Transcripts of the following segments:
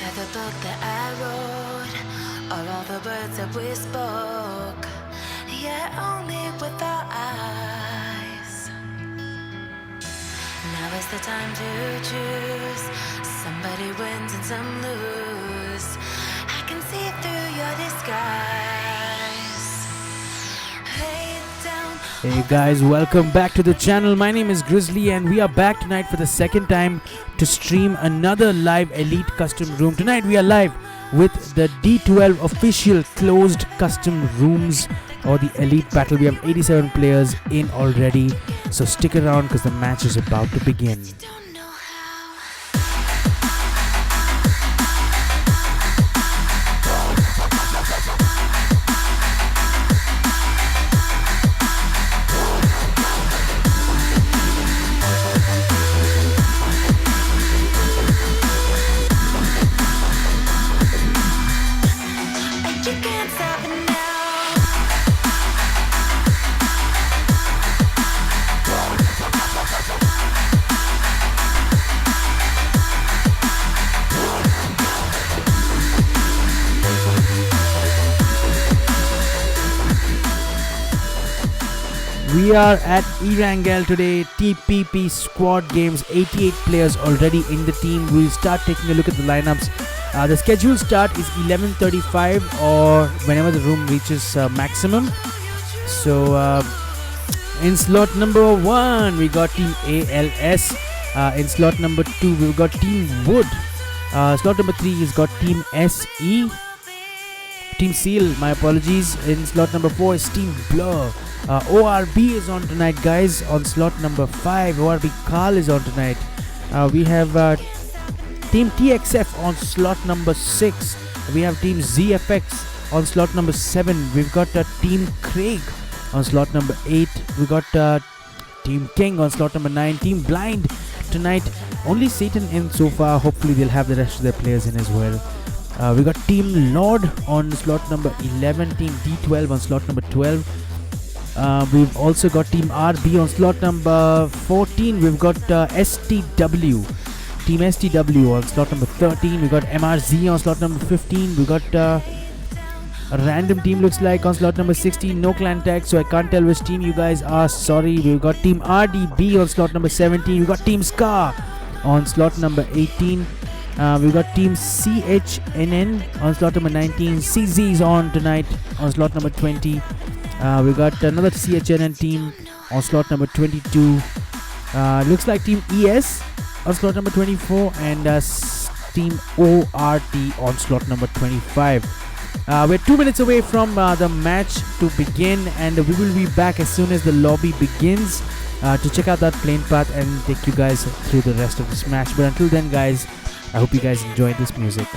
Inside the book that I wrote are all the words that we spoke, yet only with our eyes. Now is the time to choose. Somebody wins and some lose. I can see through your disguise. Lay down. Hey guys, welcome back to the channel. My name is Grizzly and we are back tonight for the second time to stream another live Elite Custom Room. Tonight we are live with the D12 official closed custom rooms or the Elite Battle. We have 87 players in already, so stick around because the match is about to begin. We are at Erangel today, TPP squad games, 88 players already in the team. We'll start taking a look at the lineups. The scheduled start is 11:35 or whenever the room reaches maximum. So in slot number 1 we got team ALS. In slot number 2 we've got team Wood. Slot number 3 is got team SE. Team Seal, my apologies. In slot number 4 is team Blur. ORB is on tonight, guys. On slot number 5, ORB Carl is on tonight. We have team TXF on slot number 6. We have team ZFX on slot number 7. We've got team Craig on slot number 8. We got team King on slot number 9. Team Blind tonight. Only Satan in so far. Hopefully they'll have the rest of their players in as well. We got team Lord on slot number 11. Team D12 on slot number 12. We've also got team RB on slot number 14. We've got STW, team STW on slot number 13. We've got MRZ on slot number 15. We've got a random team looks like on slot number 16. No clan tag, so I can't tell which team you guys are. Sorry. We've got team RDB on slot number 17. We've got team Scar on slot number 18. We've got team CHNN on slot number 19. CZ is on tonight on slot number 20. We got another CHNN team on slot number 22. Looks like team ES on slot number 24 and team ORT on slot number 25. We're 2 minutes away from the match to begin, and we will be back as soon as the lobby begins to check out that plane path and take you guys through the rest of this match. But until then, guys, I hope you guys enjoyed this music.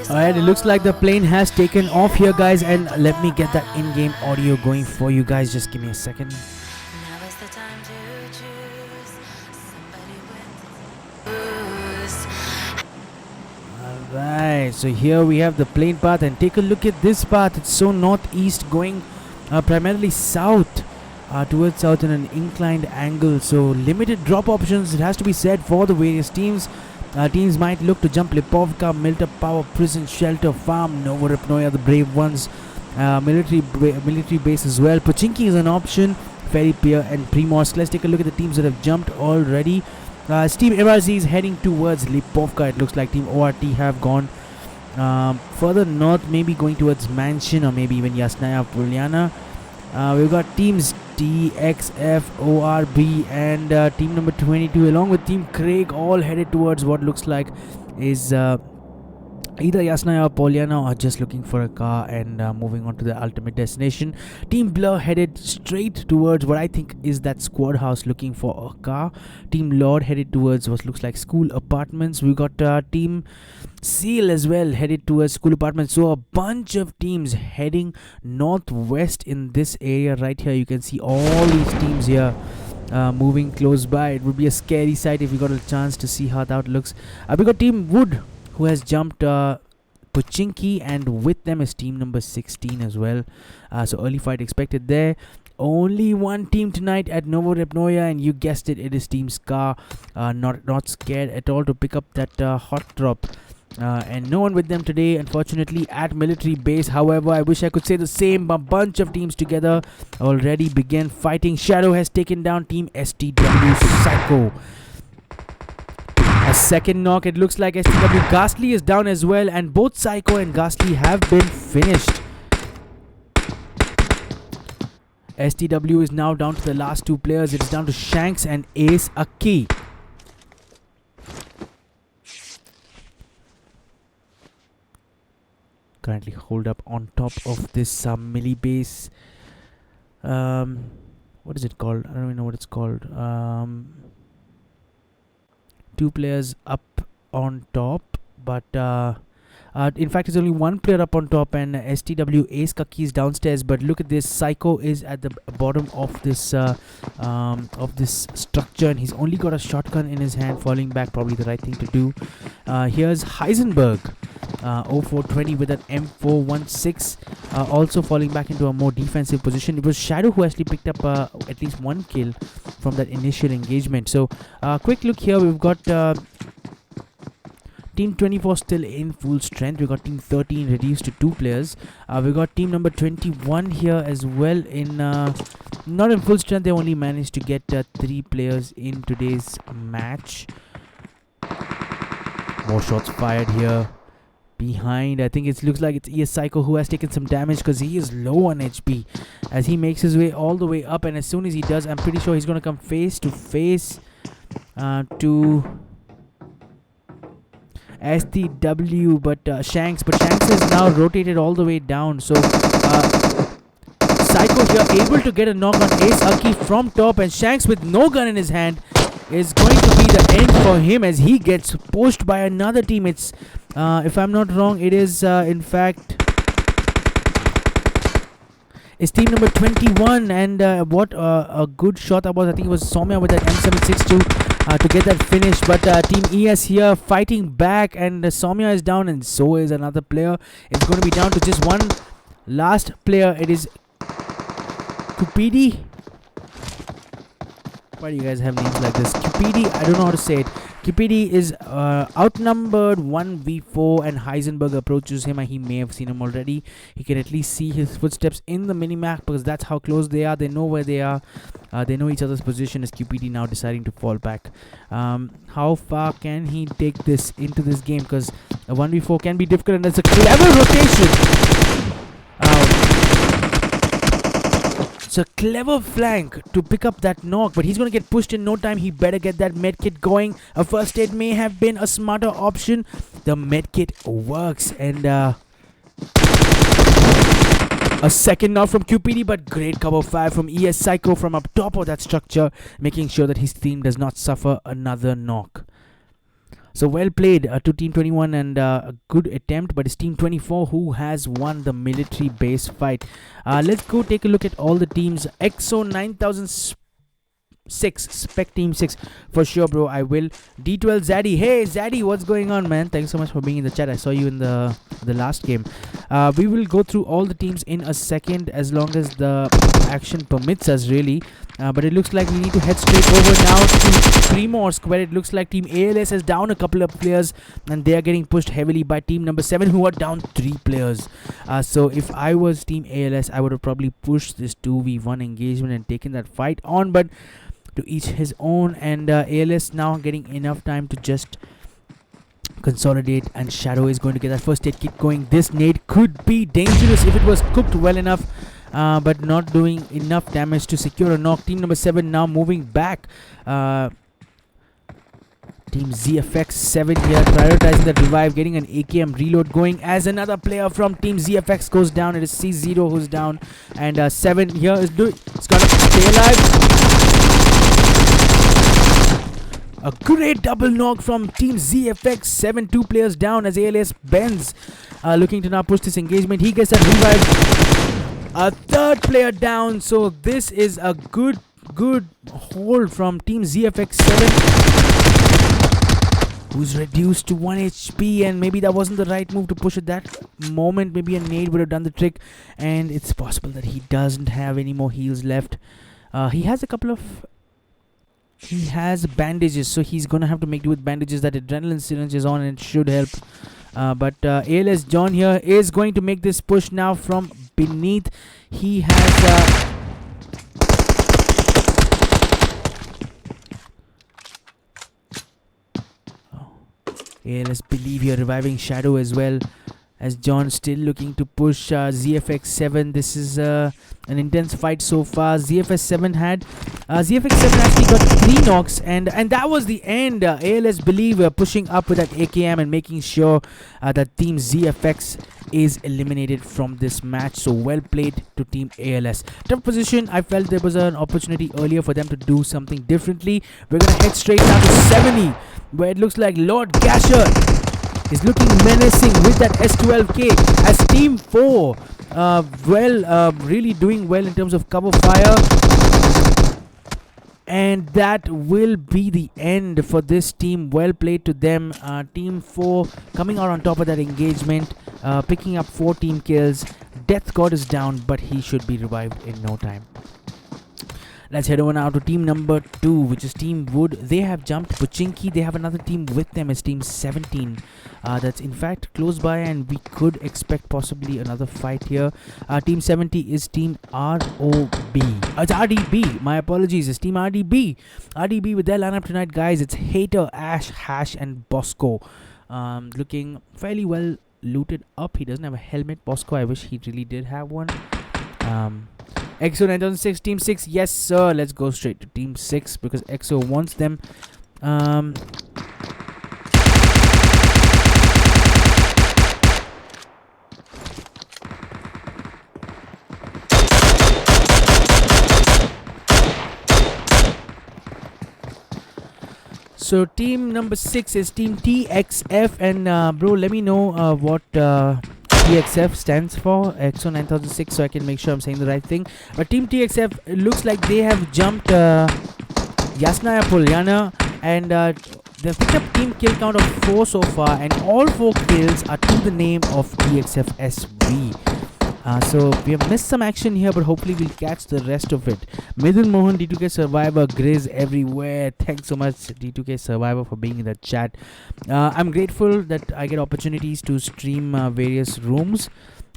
Alright, it looks like the plane has taken off here, guys, and let me get that in-game audio going for you guys. Just give me a second. Alright. Alright, so here we have the plain path, and take a look at this path. It's so northeast, going primarily south, towards south in an inclined angle. So limited drop options, it has to be said, for the various teams. Teams might look to jump Lipovka, Milta Power, Prison, Shelter, Farm, Novoripnoya, the brave ones, military base as well. Pochinki is an option, Ferry Pier and Primorsk. Let's take a look at the teams that have jumped already. Team MRZ is heading towards Lipovka. It looks like Team ORT have gone further north, maybe going towards Mansion or maybe even Yasnaya Polyana. We've got teams TXF, ORB and team number 22 along with Team Craig, all headed towards what looks like is either Yasnaya or Polyana, or just looking for a car and moving on to the ultimate destination. Team Blur headed straight towards what I think is that squad house, looking for a car. Team Lord headed towards what looks like school apartments. We got Team Seal as well headed towards school apartments. So a bunch of teams heading northwest in this area right here. You can see all these teams here moving close by. It would be a scary sight if we got a chance to see how that looks. We got Team Wood, who has jumped Pochinki, and with them is team number 16 as well. So early fight expected there. Only one team tonight at Novoripnoya, and you guessed it, it is Team Scar. Not scared at all to pick up that hot drop. And no one with them today, unfortunately, at military base. However, I wish I could say the same. A bunch of teams together already began fighting. Shadow has taken down Team STW Psycho. A second knock, it looks like STW. Ghastly is down as well, and both Psycho and Ghastly have been finished. STW is now down to the last two players. It is down to Shanks and Ace Aki. Currently hold up on top of this melee base. What is it called? I don't even know what it's called. Two players up on top, but in fact it's only one player up on top, and STW Ace Kaki is downstairs. But look at this, Psycho is at the bottom of this structure, and he's only got a shotgun in his hand, falling back, probably the right thing to do. Here's Heisenberg, 0420 with an M416, also falling back into a more defensive position. It was Shadow who actually picked up at least one kill from that initial engagement. So quick look here, we've got Team 24 still in full strength. We got Team 13 reduced to 2 players. We got Team number 21 here as well in not in full strength. They only managed to get 3 players in today's match. More shots fired here. Behind, I think it looks like it's ES Psycho who has taken some damage because he is low on HP as he makes his way all the way up, and as soon as he does, I'm pretty sure he's going to come face to face to STW, but Shanks is now rotated all the way down. So Psycho here able to get a knock on Ace Aki from top, and Shanks with no gun in his hand is going to be the end for him as he gets pushed by another team. It's if I'm not wrong, it is in fact it's team number 21, and what a good shot that was. I think it was Soumya with that M762 to get that finish, but Team ES here fighting back, and Soumya is down, and so is another player. It's going to be down to just one last player. It is Cupidi. Why do you guys have names like this? Cupidi, I don't know how to say it. Cupidi is outnumbered 1v4, and Heisenberg approaches him, and he may have seen him already. He can at least see his footsteps in the minimap because that's how close they are. They know where they are. They know each other's position, as Cupidi now deciding to fall back. How far can he take this into this game? Because a 1v4 can be difficult, and that's a clever rotation. It's a clever flank to pick up that knock, but he's going to get pushed in no time. He better get that medkit going. A first aid may have been a smarter option. The medkit works, and a second knock from QPD, but great cover fire from ES Psycho from up top of that structure, making sure that his team does not suffer another knock. So well played to Team 21, and a good attempt, but it's Team 24 who has won the military base fight. Let's go take a look at all the teams. EXO 9000 6. Spec Team 6. For sure, bro. I will. D12 Zaddy. Hey, Zaddy, what's going on, man? Thanks so much for being in the chat. I saw you in the last game. We will go through all the teams in a second as long as the action permits us, really. But it looks like we need to head straight over now to Primorsk, where it looks like Team ALS is down a couple of players and they are getting pushed heavily by Team number 7, who are down 3 players. So if I was Team ALS, I would have probably pushed this 2v1 engagement and taken that fight on, but to each his own, and ALS now getting enough time to just consolidate, and Shadow is going to get that first aid kit going. This nade could be dangerous if it was cooked well enough, but not doing enough damage to secure a knock. Team number 7 now moving back. Team ZFX 7 here prioritizing the revive, getting an AKM reload going as another player from Team ZFX goes down. It is C0 who's down, and 7 here is it's gonna stay alive. A great double knock from Team ZFX 7, 2 players down as ALS bends, looking to now push this engagement. He gets that revive. A third player down, so this is a good hold from Team ZFX 7, who's reduced to 1 HP, and maybe that wasn't the right move to push at that moment. Maybe a nade would have done the trick, and it's possible that he doesn't have any more heals left. He has a couple of... He has bandages, so he's gonna have to make do with bandages. That adrenaline syringe is on and it should help. But ALS John here is going to make this push now from beneath. He has... ALS believe here reviving Shadow as well, as John still looking to push ZFX 7. This is an intense fight so far. ZFX 7 actually got 3 knocks, and that was the end. ALS believe pushing up with that AKM and making sure that Team ZFX is eliminated from this match. So well played to Team ALS. Tough position. I felt there was an opportunity earlier for them to do something differently. We're gonna head straight now to 70, where it looks like Lord Gasher is looking menacing with that S12K, as Team 4 really doing well in terms of cover fire. And that will be the end for this team. Well played to them. Team 4 coming out on top of that engagement, picking up 4 team kills. Death God is down, but he should be revived in no time. Let's head over now to team number 2, which is Team Wood. They have jumped Pochinki. They have another team with them as Team 17. That's in fact close by, and we could expect possibly another fight here. Team 70 is Team ROB. It's RDB. My apologies. It's Team RDB. RDB with their lineup tonight, guys. It's Hater, Ash, Hash, and Bosco. Looking fairly well looted up. He doesn't have a helmet. Bosco, I wish he really did have one. EXO 9006, Team 6, yes sir. Let's go straight to Team 6 because EXO wants them. So team number 6 is Team TXF, and bro, let me know what TXF stands for, EXO 9006, so I can make sure I'm saying the right thing. But Team TXF, it looks like they have jumped Yasnaya Polyana, and they've picked up team kill count of 4 so far, and all 4 kills are to the name of TXF SV. So we have missed some action here, but hopefully we'll catch the rest of it. Midun Mohan, D2K Survivor, Grizz everywhere. Thanks so much, D2K Survivor, for being in the chat. I'm grateful that I get opportunities to stream various rooms.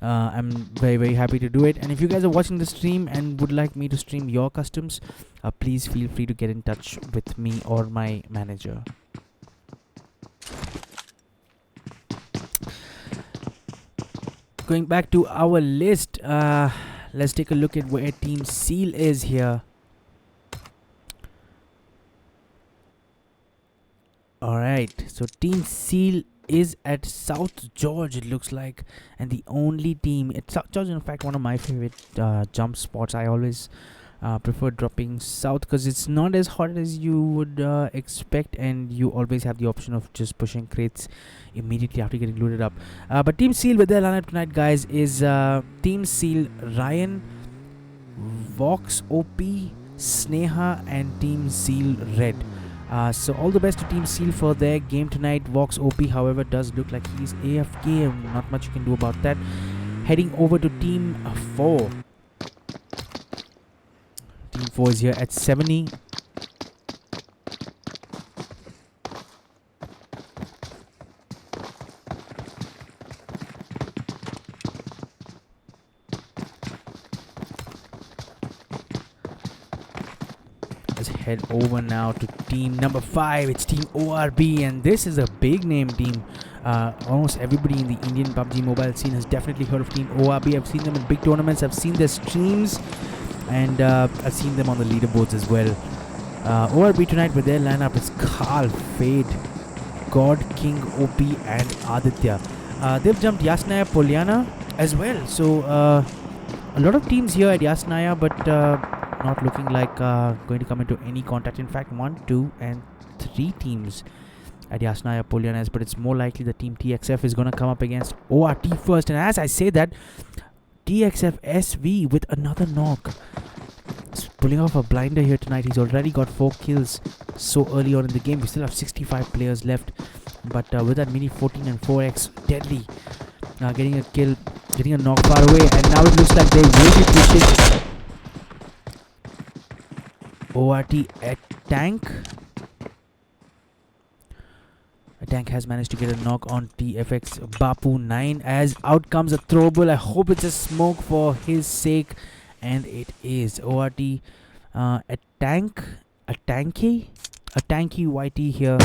I'm very, very happy to do it. And if you guys are watching the stream and would like me to stream your customs, please feel free to get in touch with me or my manager. Going back to our list, let's take a look at where Team Seal is here. Alright, so Team Seal is at South George, it looks like, and the only team at South George, in fact, one of my favorite jump spots. I always prefer dropping south because it's not as hot as you would expect, and you always have the option of just pushing crates immediately after getting looted up. But Team Seal with their lineup tonight, guys, is Team Seal Ryan, Vox OP, Sneha and Team Seal Red. So all the best to Team Seal for their game tonight. Vox OP, however, does look like he's AFK, and not much you can do about that. Heading over to Team 4. Team 4 is here at 70. Let's head over now to team number 5. It's Team ORB, and this is a big name team. Almost everybody in the Indian PUBG mobile scene has definitely heard of Team ORB. I've seen them in big tournaments, I've seen their streams, and I've seen them on the leaderboards as well. ORB tonight with their lineup is Carl, Fade, God, King, OP, and Aditya. They've jumped Yasnaya Polyana as well. So a lot of teams here at Yasnaya, but not looking like going to come into any contact. In fact, 1, 2, and 3 teams at Yasnaya Polyanas, but it's more likely the Team TXF is going to come up against ORT first. And as I say that, TXF SV with another knock. It's pulling off a blinder here tonight. He's already got 4 kills so early on in the game. We still have 65 players left, but with that Mini 14 and 4X, deadly. Getting a kill, getting a knock far away, and now it looks like they will be pushing ORT at tank. A tank has managed to get a knock on TFX Bapu 9 as out comes a throwable. I hope it's a smoke for his sake, and it is. ORT a tanky YT here.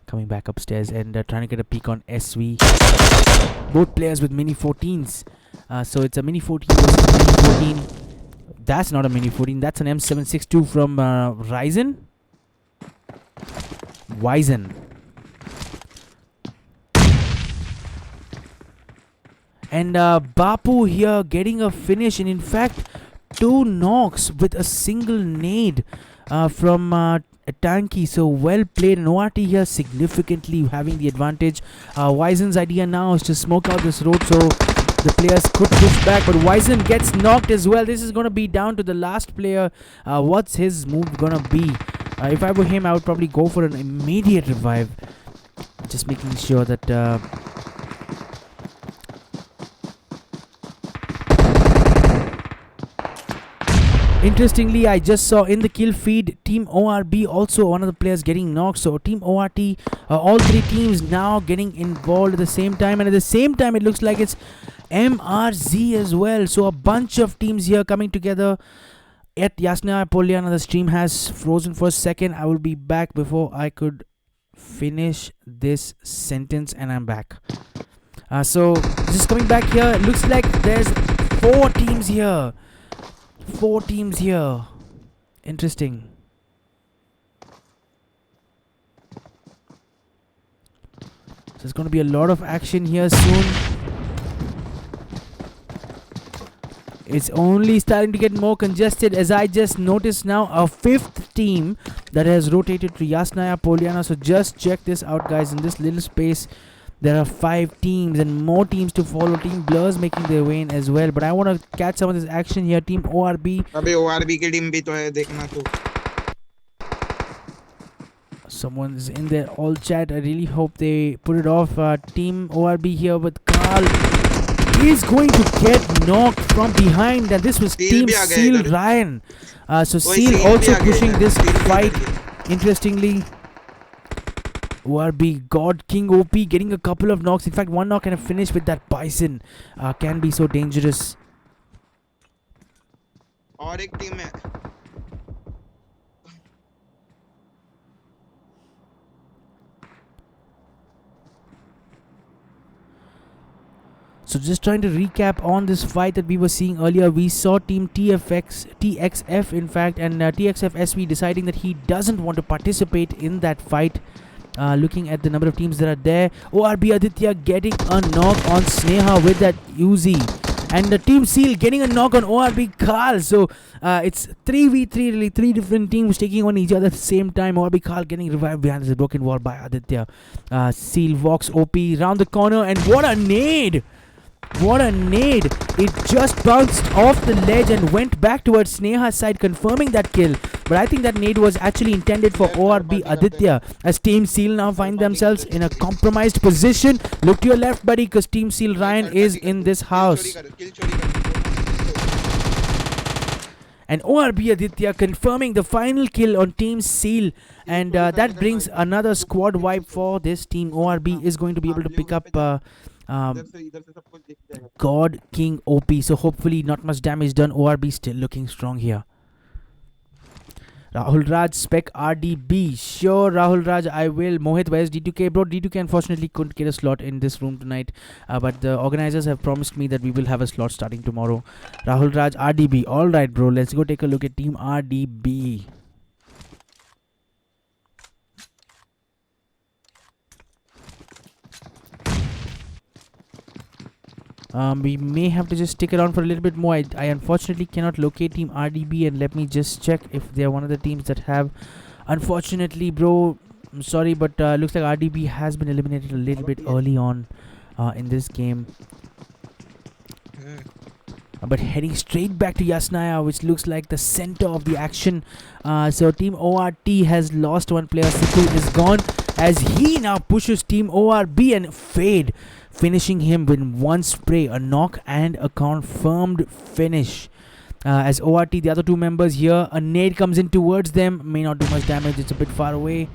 Coming back upstairs and trying to get a peek on SV. Both players with Mini 14s. So it's a Mini 14 versus Mini 14. That's not a Mini 14. That's an M762 from Ryzen. And Bapu here getting a finish. And in fact, 2 knocks with a single nade from Tanky. So well played, and ORT here significantly having the advantage. Wizen's idea now is to smoke out this road so the players could push back, but Wizen gets knocked as well. This is going to be down to the last player. What's his move going to be? If I were him, I would probably go for an immediate revive, just making sure that interestingly, I just saw in the kill feed Team ORB also one of the players getting knocked. So Team ORT, all 3 teams now getting involved at the same time, and at the same time it looks like it's MRZ as well. So a bunch of teams here coming together at Yasnaya Polyana. The stream has frozen for a second. I will be back before I could finish this sentence, and I'm back. So just coming back here, it looks like there's 4 teams here. 4 teams here. Interesting. So there's going to be a lot of action here soon. It's only starting to get more congested, as I just noticed now a 5th team that has rotated to Yasnaya Polyana. So just check this out, guys. In this little space, there are 5 teams and more teams to follow. Team Blur's making their way in as well. But I want to catch some of this action here. Team ORB. अबे ORB की team भी तो है, देखना तू. Someone's in their all chat. I really hope they put it off. Team ORB here with Carl. He's going to get knocked from behind, and this was Team Seal Ryan. So Seal also pushing this fight. Interestingly, ORB, God, King OP getting a couple of knocks. In fact, 1 knock and a finish with that Bison can be so dangerous. और एक team है. So just trying to recap on this fight that we were seeing earlier. We saw Team TXF in fact, and TXF SV deciding that he doesn't want to participate in that fight. Looking at the number of teams that are there, ORB Aditya getting a knock on Sneha with that Uzi, and the Team Seal getting a knock on ORB Carl. So it's 3v3, really 3 different teams taking on each other at the same time. ORB Carl getting revived behind this broken wall by Aditya. Seal Vox OP round the corner, and what a nade! What a nade! It just bounced off the ledge and went back towards Sneha's side, confirming that kill. But I think that nade was actually intended for ORB Aditya, as Team Seal now find themselves in a compromised position. Look to your left, buddy, because Team Seal Ryan is in this house. And ORB Aditya confirming the final kill on Team Seal. And that brings another squad wipe for this team. ORB is going to be able to pick up God King OP. So hopefully not much damage done. ORB still looking strong here. Rahul Raj spec RDB. Sure, Rahul Raj, I will. Mohit, where's D2K? Bro, D2K unfortunately couldn't get a slot in this room tonight. But the organizers have promised me that we will have a slot starting tomorrow. Rahul Raj, RDB. Alright, bro. Let's go take a look at Team RDB. We may have to just stick around for a little bit more. I unfortunately cannot locate Team RDB, and let me just check if they are one of the teams that have. Unfortunately, bro, I'm sorry, but looks like RDB has been eliminated a little bit early on in this game. But heading straight back to Yasnaya, which looks like the center of the action. So Team ORT has lost one player. Siku is gone, as he now pushes Team ORB and Fade, finishing him with one spray, a knock and a confirmed finish. As ORT, the other two members here, a nade comes in towards them, may not do much damage, it's a bit far away.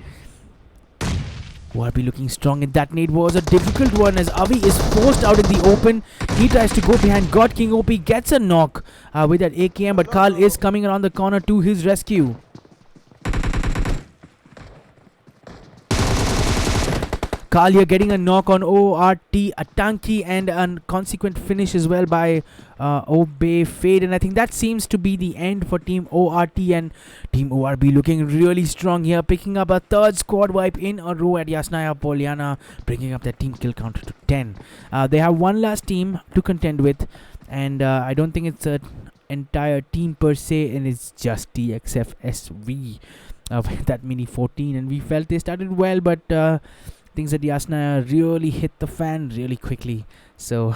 ORB looking strong, and that nade was a difficult one as Avi is forced out in the open. He tries to go behind God King OP, gets a knock with that AKM, but Carl is coming around the corner to his rescue. Kalia getting a knock on ORT, a tanky and a consequent finish as well by Obey Fade. And I think that seems to be the end for Team ORT, and Team ORB looking really strong here, picking up a third squad wipe in a row at Yasnaya Poliana, bringing up their team kill count to 10. They have one last team to contend with, and I don't think it's an entire team per se, and it's just DXF SV with that mini 14. And we felt they started well, but things at Yasnaya really hit the fan really quickly. So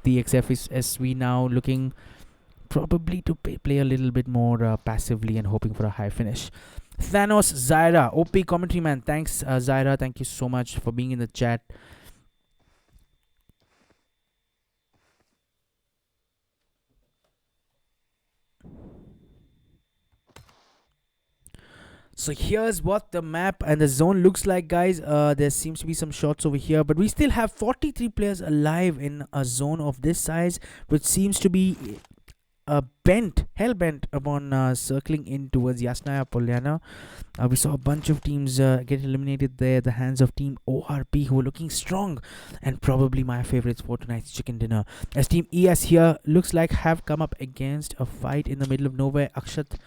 the XF is SV now looking probably to play a little bit more passively and hoping for a high finish. Thanos Zaira, OP commentary man. Thanks Zaira, thank you so much for being in the chat. So here's what the map and the zone looks like, guys. There seems to be some shots over here, but we still have 43 players alive in a zone of this size, which seems to be hell-bent upon circling in towards Yasnaya Polyana. We saw a bunch of teams get eliminated there, the hands of Team ORP, who are looking strong, and probably my favorites for tonight's chicken dinner. As Team ES here looks like have come up against a fight in the middle of nowhere. Akshat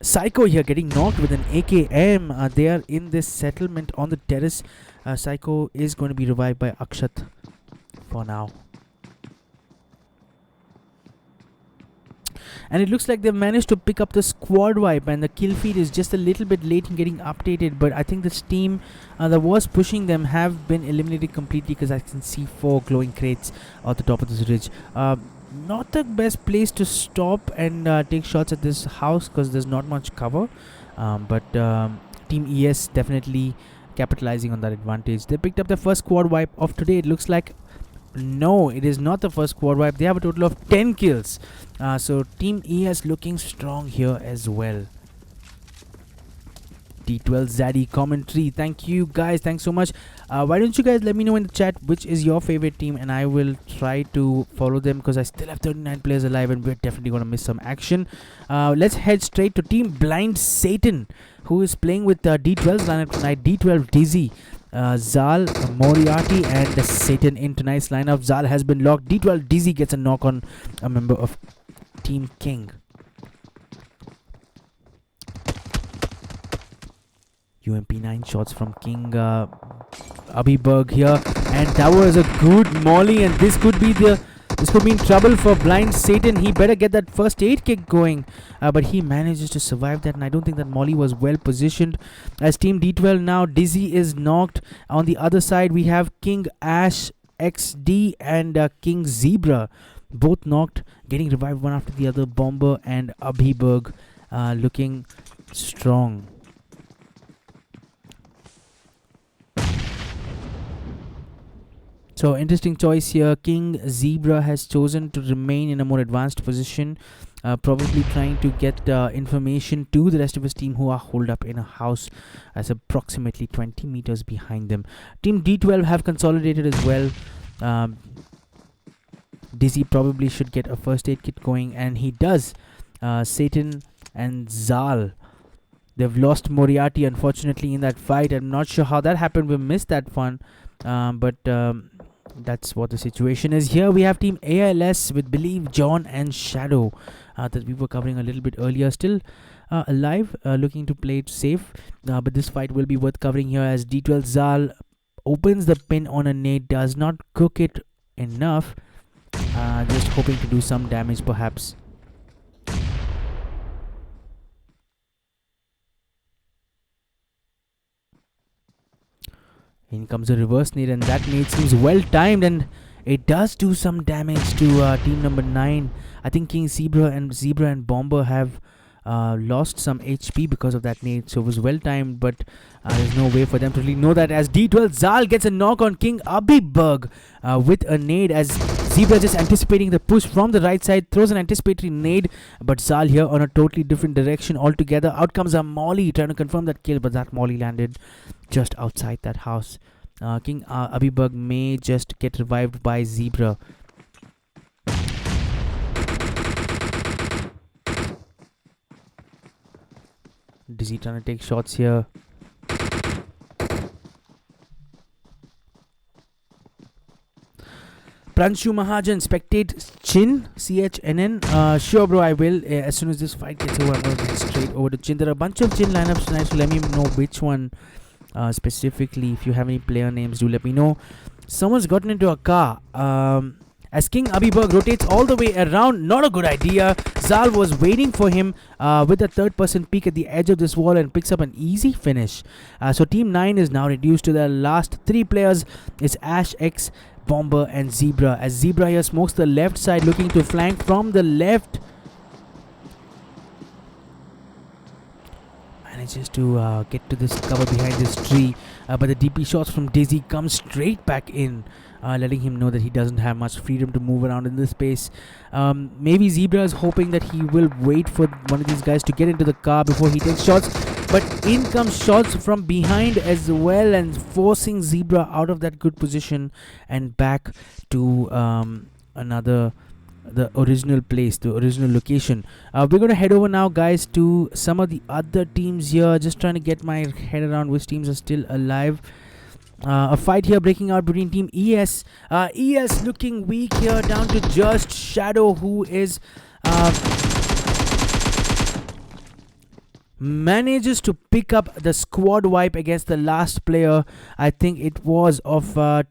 Psycho here getting knocked with an AKM. They are in this settlement on the terrace. Psycho is going to be revived by Akshat for now. And it looks like they've managed to pick up the squad wipe, and the kill feed is just a little bit late in getting updated. But I think this team that was pushing them have been eliminated completely, because I can see 4 glowing crates at the top of this ridge. Not the best place to stop and take shots at this house, because there's not much cover, but Team ES definitely capitalizing on that advantage. They picked up the first squad wipe of today. It looks like no, it is not the first squad wipe. They have a total of 10 kills, so Team ES looking strong here as well. D12 Zaddy commentary, thank you guys, thanks so much. Why don't you guys let me know in the chat which is your favorite team, and I will try to follow them, because I still have 39 players alive and we're definitely going to miss some action. Let's head straight to Team Blind Satan, who is playing with D12's lineup tonight. D12 Dizzy, Zal, Moriarty and Satan in tonight's lineup. Zal has been locked. D12 Dizzy gets a knock on a member of Team King. UMP 9 shots from King Abiberg here, and that was a good molly, and this could be in trouble for Blind Satan. He better get that first aid kick going, but he manages to survive that, and I don't think that molly was well positioned. As Team D12 now, Dizzy is knocked. On the other side we have King Ash XD and King Zebra, both knocked, getting revived one after the other. Bomber and Abhiberg looking strong. So interesting choice here. King Zebra has chosen to remain in a more advanced position, probably trying to get information to the rest of his team who are holed up in a house as approximately 20 meters behind them. Team D12 have consolidated as well. Dizzy probably should get a first aid kit going, and he does. Satan and Zal, they've lost Moriarty unfortunately in that fight. I'm not sure how that happened. We missed that one, but that's what the situation is. Here we have Team ALS with Believe, John and Shadow that we were covering a little bit earlier, still alive, looking to play it safe, but this fight will be worth covering here as D12 Zal opens the pin on a nade, does not cook it enough, just hoping to do some damage perhaps. In comes a reverse nade, and that nade seems well timed, and it does do some damage to team number 9. I think King Zebra and Bomber have lost some HP because of that nade, so it was well timed, but there's no way for them to really know that, as D12 Zal gets a knock on King Abhiberg with a nade, as Zebra just anticipating the push from the right side, throws an anticipatory nade, but Zal here on a totally different direction altogether. Out comes a Molly trying to confirm that kill, but that Molly landed just outside that house. King Abhiberg may just get revived by Zebra. Dizzy trying to take shots here. Pranshu Mahajan, spectate Chin, CHNN. Sure, bro, I will. As soon as this fight gets over, I'm going to get straight over to Chin. There are a bunch of Chin lineups tonight, so let me know which one specifically. If you have any player names, do let me know. Someone's gotten into a car. As King Abhiberg rotates all the way around, not a good idea. Zal was waiting for him with a third-person peek at the edge of this wall and picks up an easy finish. So Team 9 is now reduced to their last 3 players. It's Ash, X, Bomber and Zebra. As Zebra here smokes the left side, looking to flank from the left. Manages to get to this cover behind this tree, but the DP shots from Dizzy come straight back in, letting him know that he doesn't have much freedom to move around in this space. Maybe Zebra is hoping that he will wait for one of these guys to get into the car before he takes shots, but in comes shots from behind as well, and forcing Zebra out of that good position and back to the original place, the original location. We're going to head over now, guys, to some of the other teams here. Just trying to get my head around which teams are still alive. A fight here breaking out between Team ES. ES looking weak here, down to just Shadow, who is manages to pick up the squad wipe against the last player. I think it was of I'm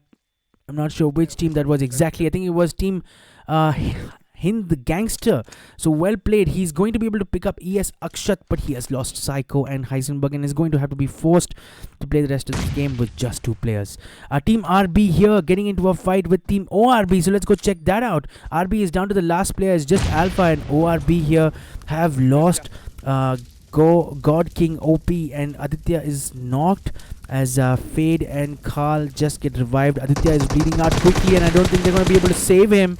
not sure which team that was exactly. I think it was Team Hind the Gangster. So well played. He's going to be able to pick up ES Akshat, but he has lost Psycho and Heisenberg and is going to have to be forced to play the rest of the game with just 2 players. Team RB here getting into a fight with Team ORB, so let's go check that out. RB is down to the last player. It's just Alpha, and ORB here have lost God King OP, and Aditya is knocked as Fade and Carl just get revived. Aditya is bleeding out quickly, and I don't think they're going to be able to save him.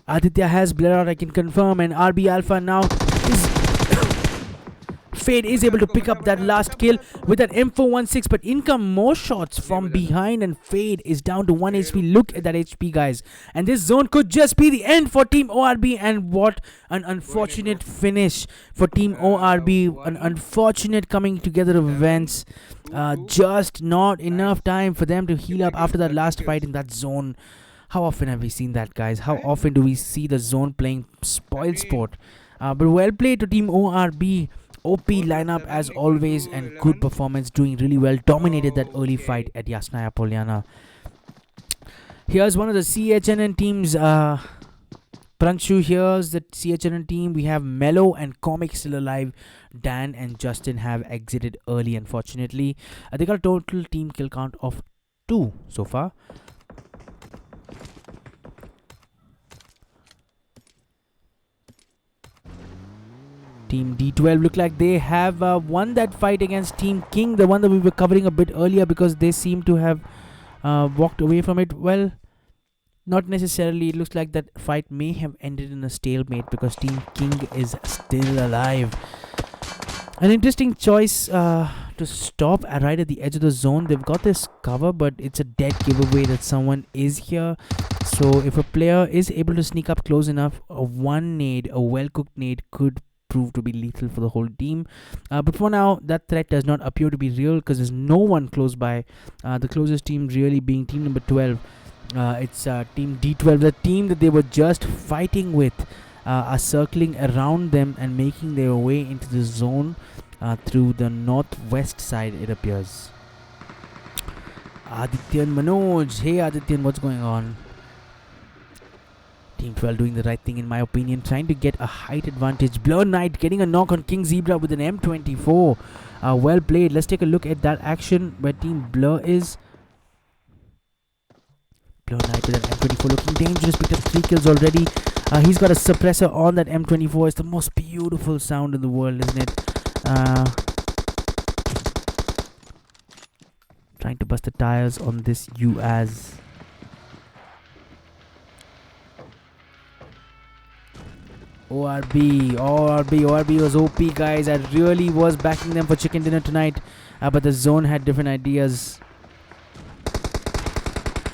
Aditya has bled out, I can confirm, and RB Alpha now is Fade is able to pick up that last kill with an M416, but in come more shots from behind, and Fade is down to 1 HP. Look at that HP, guys. And this zone could just be the end for Team ORB, and what an unfortunate finish for Team ORB. An unfortunate coming together of events. Just not enough time for them to heal up after that last fight in that zone. How often have we seen that, guys? How often do we see the zone playing spoil sport? But well played to Team ORB. OP lineup as always, and good performance, doing really well. Dominated that early fight at Yasnaya Polyana. Here's one of the CHNN teams Pranshu here's the CHN team. We have Mello and Comic still alive. Dan and Justin have exited early, unfortunately. They got a total team kill count of 2 so far. Team D12 look like they have won that fight against Team King, the one that we were covering a bit earlier, because they seem to have walked away from it. Well, not necessarily. It looks like that fight may have ended in a stalemate because Team King is still alive. An interesting choice to stop right at the edge of the zone. They've got this cover, but it's a dead giveaway that someone is here. So if a player is able to sneak up close enough, a well-cooked nade could prove to be lethal for the whole team. But for now, that threat does not appear to be real because there's no one close by. The closest team really being team number 12. It's Team D12, the team that they were just fighting with, are circling around them and making their way into the zone through the northwest side, it appears. Adityan Manoj. Hey Adityan, what's going on? Team 12 doing the right thing in my opinion, trying to get a height advantage. Blur Knight getting a knock on King Zebra with an M24. Well played. Let's take a look at that action where Team Blur is. Blur Knight with an M24 looking dangerous, picked up 3 kills already. He's got a suppressor on that M24. It's the most beautiful sound in the world, isn't it? Trying to bust the tires on this UAZ. ORB was OP, guys. I really was backing them for chicken dinner tonight, but the zone had different ideas.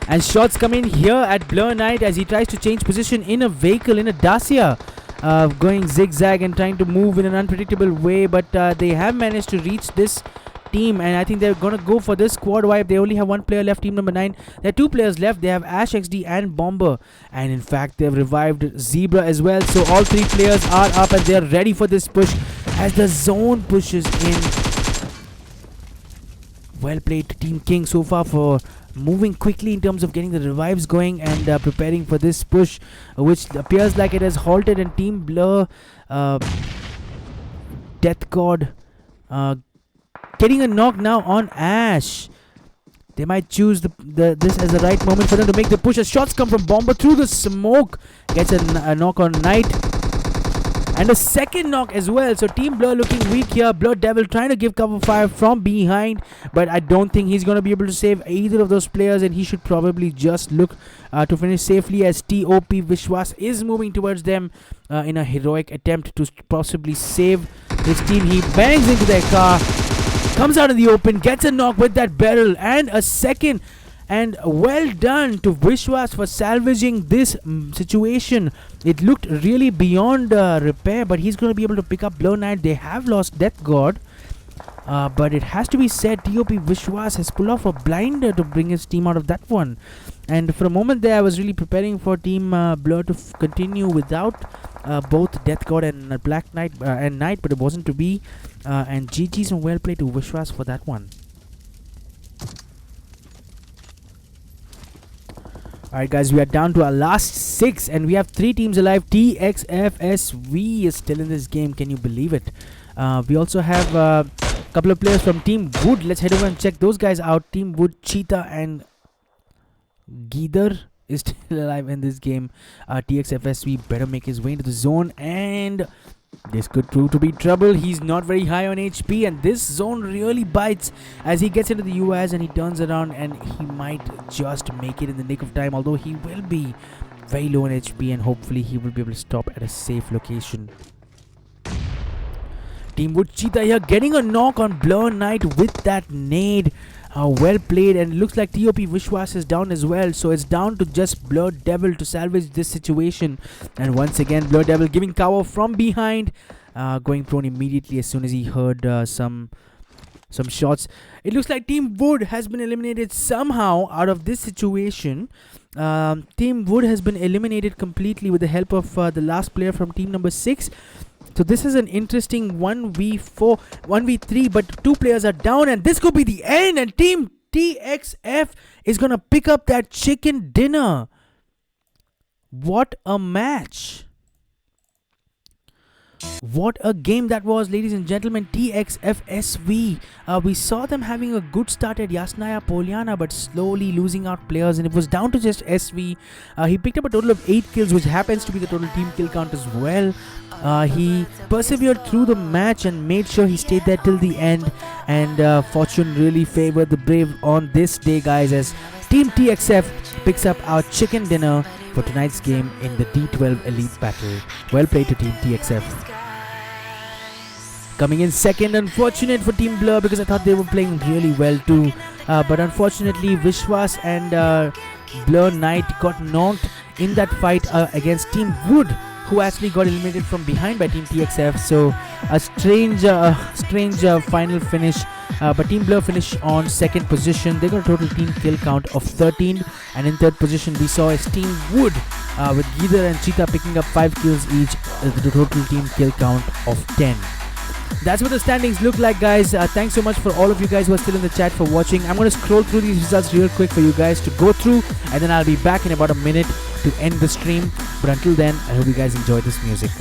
And shots come in here at Blur Knight as he tries to change position in a vehicle, in a Dacia, going zigzag and trying to move in an unpredictable way, but they have managed to reach this team, and I think they're gonna go for this squad wipe. They only have one player left, team number 9. There are 2 players left. They have Ash XD and Bomber, and in fact they've revived Zebra as well. So all 3 players are up and they're ready for this push as the zone pushes in. Well played to Team King so far for moving quickly in terms of getting the revives going and preparing for this push, which appears like it has halted. And Team Blur, Death God, getting a knock now on Ash. They might choose this as the right moment for them to make the push as shots come from Bomber through the smoke. Gets a knock on Knight. And a second knock as well. So Team Blur looking weak here. Blood Devil trying to give cover fire from behind, but I don't think he's going to be able to save either of those players, and he should probably just look to finish safely as TOP Vishwas is moving towards them in a heroic attempt to possibly save his team. He bangs into their car, comes out in the open, gets a knock with that barrel, and a second. And well done to Vishwas for salvaging this situation. It looked really beyond repair, but he's going to be able to pick up Blow Knight. They have lost Death God, but it has to be said, TOP Vishwas has pulled off a blinder to bring his team out of that one. And for a moment there, I was really preparing for Team Blur to continue without both Death God and Black Knight and Knight, but it wasn't to be. And GG's and well played to Vishwas for that one. Alright guys, we are down to our last 6 and we have 3 teams alive. TXFSV is still in this game, can you believe it? We also have a couple of players from Team Wood. Let's head over and check those guys out. Team Wood, Cheetah and Geether is still alive in this game. TXFSV better make his way into the zone, and this could prove to be trouble. He's not very high on HP, and this zone really bites as he gets into the UAS and he turns around, and he might just make it in the nick of time, although he will be very low on HP, and hopefully he will be able to stop at a safe location. Team Wood Cheetah here getting a knock on Blur Knight with that nade. Well played, and it looks like TOP Vishwas is down as well, so it's down to just Blur Devil to salvage this situation. And once again, Blur Devil giving cover from behind, going prone immediately as soon as he heard some shots. It looks like Team Wood has been eliminated somehow out of this situation. Team Wood has been eliminated completely with the help of the last player from team number 6. So this is an interesting 1v4, 1v3, but 2 players are down, and this could be the end, and Team TXF is going to pick up that chicken dinner. What a match! What a game that was, ladies and gentlemen. TXFSV. We saw them having a good start at Yasnaya Poliana, but slowly losing out players, and it was down to just SV. He picked up a total of 8 kills, which happens to be the total team kill count as well. He persevered through the match and made sure he stayed there till the end, and fortune really favored the brave on this day, guys, as Team TXF picks up our chicken dinner for tonight's game in the D12 Elite Battle. Well played to Team TXF. Coming in second, unfortunate for Team Blur, because I thought they were playing really well too. But unfortunately, Vishwas and Blur Knight got knocked in that fight against Team Wood, who actually got eliminated from behind by Team TXF. So a strange final finish. But Team Blur finished on second position. They got a total team kill count of 13. And in third position, we saw as Team Wood with Geether and Cheetah picking up 5 kills each. The total team kill count of 10. That's what the standings look like, guys. Thanks so much for all of you guys who are still in the chat for watching. I'm going to scroll through these results real quick for you guys to go through, and then I'll be back in about a minute to end the stream. But until then, I hope you guys enjoy this music.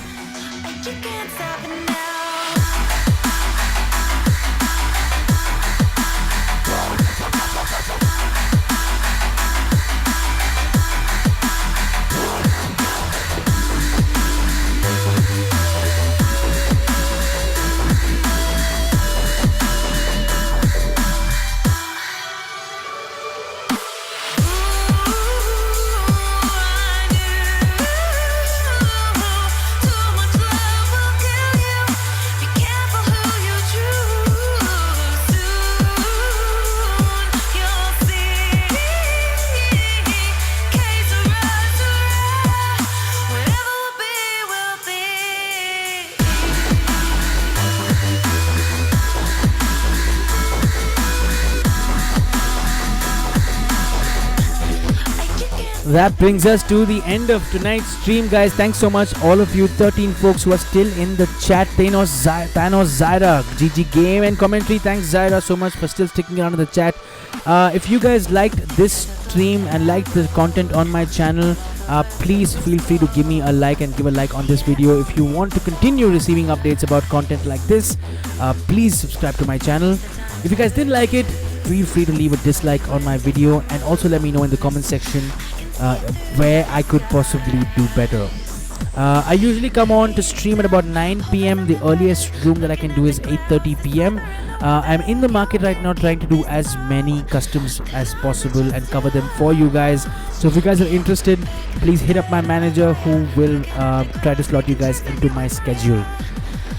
That brings us to the end of tonight's stream, guys. Thanks so much, all of you 13 folks who are still in the chat. Thanos, Zaira, GG Game and Commentary. Thanks, Zaira, so much for still sticking around in the chat. If you guys liked this stream and liked the content on my channel, please feel free to give me a like and give a like on this video. If you want to continue receiving updates about content like this, please subscribe to my channel. If you guys didn't like it, feel free to leave a dislike on my video, and also let me know in the comment section where I could possibly do better. I usually come on to stream at about 9 p.m. The earliest room that I can do is 8:30 p.m. I'm in the market right now trying to do as many customs as possible and cover them for you guys. So if you guys are interested, please hit up my manager, who will try to slot you guys into my schedule.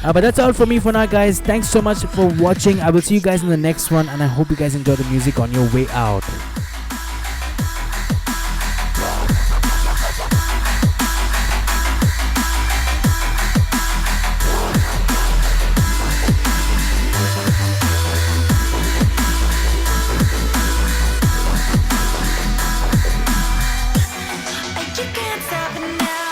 But that's all for me for now, guys. Thanks so much for watching. I will see you guys in the next one, and I hope you guys enjoy the music on your way out. You can't stop it now.